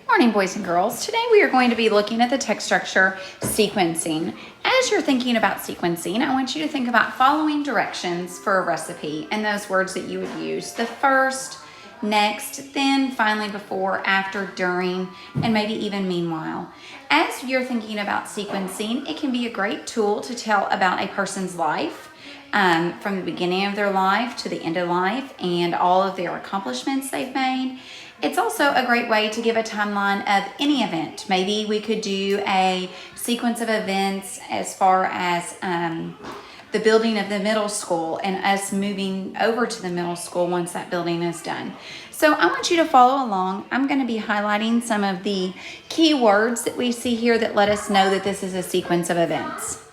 Morning, boys and girls. Today we are going to be looking at the text structure sequencing. As you're thinking about sequencing, I want you to think about following directions for a recipe and those words that you would use. The first, next, then, finally, before, after, during, and maybe even meanwhile. As you're thinking about sequencing, it can be a great tool to tell about a person's life, from the beginning of their life to the end of life and all of their accomplishments they've made. It's also a great way to give a timeline of any event. Maybe we could do a sequence of events as far as the building of the middle school and us moving over to the middle school once that building is done. So I want you to follow along. I'm going to be highlighting some of the key words that we see here that let us know that this is a sequence of events.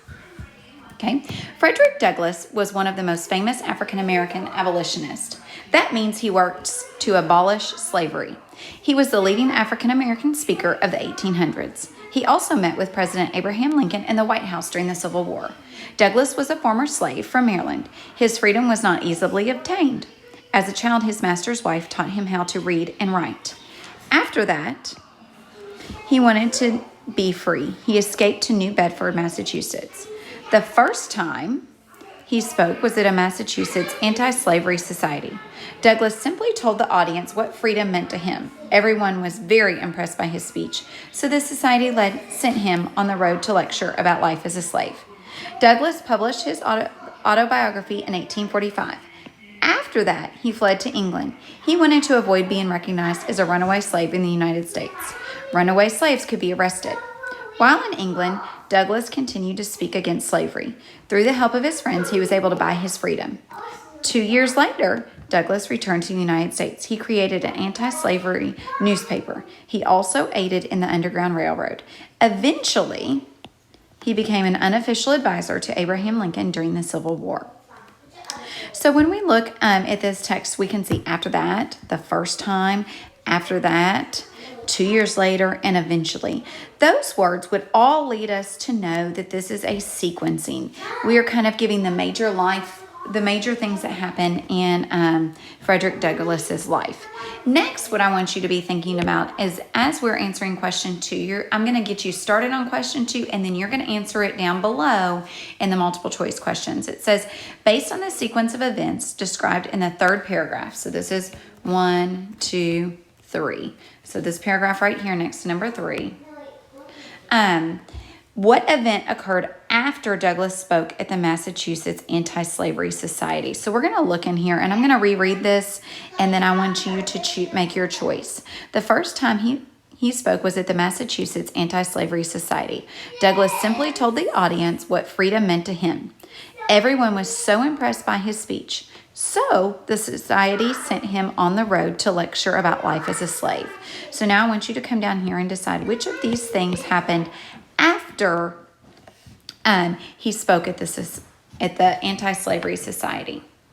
Okay, Frederick Douglass was one of the most famous African-American abolitionists. That means he worked to abolish slavery. He was the leading African-American speaker of the 1800s. He also met with President Abraham Lincoln in the White House during the Civil War. Douglass was a former slave from Maryland. His freedom was not easily obtained. As a child, his master's wife taught him how to read and write. After that, he wanted to be free. He escaped to New Bedford, Massachusetts. The first time he spoke was at a Massachusetts anti-slavery society. Douglass simply told the audience what freedom meant to him. Everyone was very impressed by his speech, so the society sent him on the road to lecture about life as a slave. Douglass published his autobiography in 1845. After that, he fled to England. He wanted to avoid being recognized as a runaway slave in the United States. Runaway slaves could be arrested. While in England, Douglass continued to speak against slavery. Through the help of his friends, he was able to buy his freedom. 2 years later, Douglass returned to the United States. He created an anti-slavery newspaper. He also aided in the Underground Railroad. Eventually, he became an unofficial advisor to Abraham Lincoln during the Civil War. So when we look at this text, we can see after that, the first time, after that, 2 years later, and eventually. Those words would all lead us to know that this is a sequencing. We are kind of giving the major things that happen in Frederick Douglass's life. Next, what I want you to be thinking about is as we're answering question 2, I'm going to get you started on question 2, and then you're going to answer it down below in the multiple choice questions. It says, based on the sequence of events described in the third paragraph. So this is 1, 2, 3. So this paragraph right here next to number 3. What event occurred after Douglass spoke at the Massachusetts Anti-Slavery Society? So we're going to look in here, and I'm going to reread this, and then I want you to make your choice. The first time he spoke was at the Massachusetts Anti-Slavery Society. Douglass simply told the audience what freedom meant to him. Everyone was so impressed by his speech. So the society sent him on the road to lecture about life as a slave. So now I want you to come down here and decide which of these things happened after he spoke at the Anti-Slavery Society.